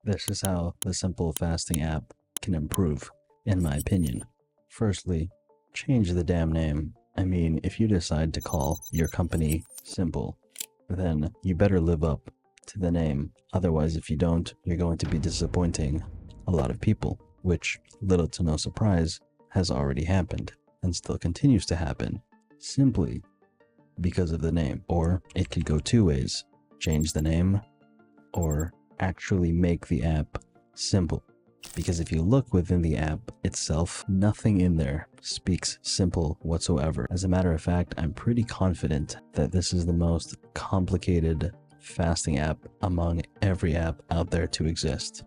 This is how the simple fasting app can improve, in my opinion. Firstly, change the damn name. I mean, if you decide to call your company Simple, then you better live up to the name. Otherwise, if you don't, you're going to be disappointing a lot of people, which, little to no surprise, has already happened and still continues to happen, simply because of the name. Or it could go two ways: change the name, or actually make the app simple. Because if you look within the app itself, nothing in there speaks simple whatsoever. As a matter of fact, I'm pretty confident that this is the most complicated fasting app among every app out there to exist.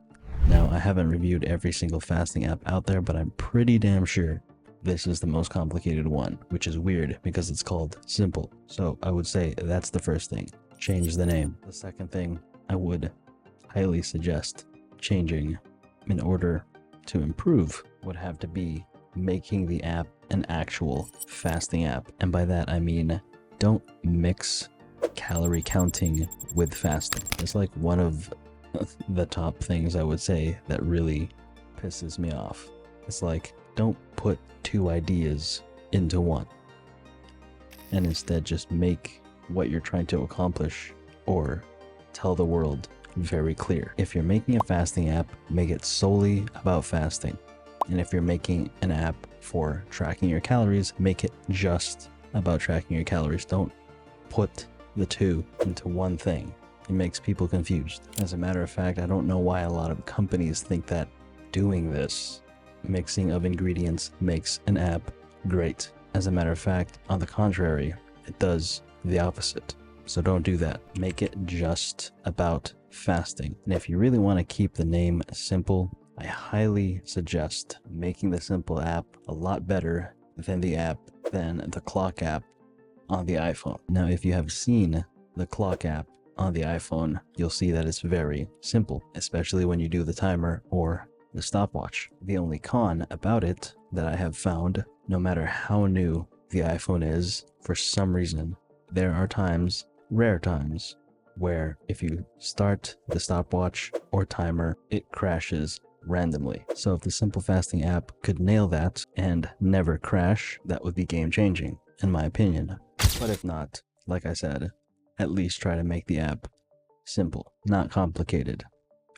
Now, I haven't reviewed every single fasting app out there, but I'm pretty damn sure this is the most complicated one, which is weird because it's called Simple. So I would say that's the first thing. Change the name. The second thing I would highly suggest changing in order to improve would have to be making the app an actual fasting app. And by that, I mean, don't mix calorie counting with fasting. It's like one of the top things I would say that really pisses me off. It's like, don't put two ideas into one, and instead just make what you're trying to accomplish or tell the world very clear. If you're making a fasting app, make it solely about fasting. And if you're making an app for tracking your calories, make it just about tracking your calories. Don't put the two into one thing. It makes people confused. As a matter of fact, I don't know why a lot of companies think that doing this mixing of ingredients makes an app great. As a matter of fact, on the contrary, it does the opposite. So don't do that. Make it just about fasting. And if you really want to keep the name simple, I highly suggest making the Simple app a lot better than the clock app on the iPhone. Now, if you have seen the clock app on the iPhone, you'll see that it's very simple, especially when you do the timer or the stopwatch. The only con about it that I have found, no matter how new the iPhone is, for some reason, there are times, rare times, where if you start the stopwatch or timer, it crashes randomly. So if the Simple Fasting app could nail that and never crash, that would be game changing, in my opinion. But if not, like I said, at least try to make the app simple, not complicated,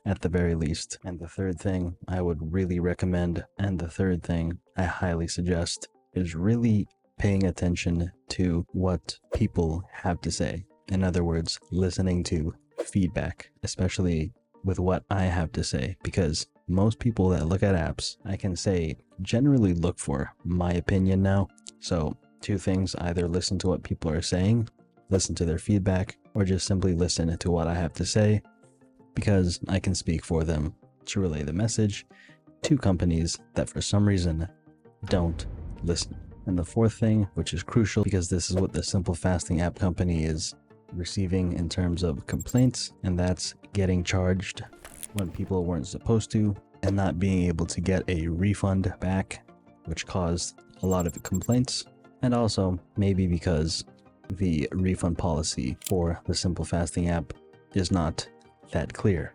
at the very least. And the third thing I would really recommend, and the third thing I highly suggest, is really paying attention to what people have to say. In other words, listening to feedback, especially with what I have to say, because most people that look at apps, I can say, generally look for my opinion now. So two things: either listen to what people are saying, listen to their feedback, or just simply listen to what I have to say, because I can speak for them to relay the message to companies that for some reason don't listen. And the fourth thing, which is crucial because this is what the Simple Fasting app company is receiving in terms of complaints, and that's getting charged when people weren't supposed to and not being able to get a refund back, which caused a lot of complaints. And also maybe because the refund policy for the Simple Fasting app is not that clear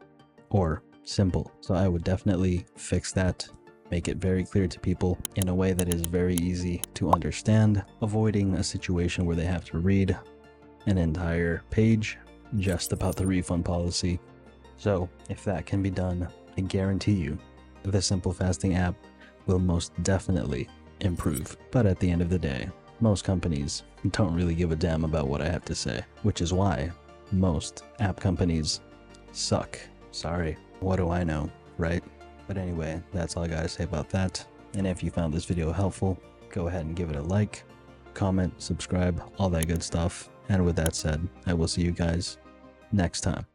or simple. So I would definitely fix that, make it very clear to people in a way that is very easy to understand, avoiding a situation where they have to read an entire page just about the refund policy. So if that can be done, I guarantee you the Simple Fasting app will most definitely improve. But at the end of the day, most companies don't really give a damn about what I have to say, which is why most app companies suck. Sorry, what do I know, right? But anyway, that's all I gotta say about that. And if you found this video helpful, go ahead and give it a like, comment, subscribe, all that good stuff. And with that said, I will see you guys next time.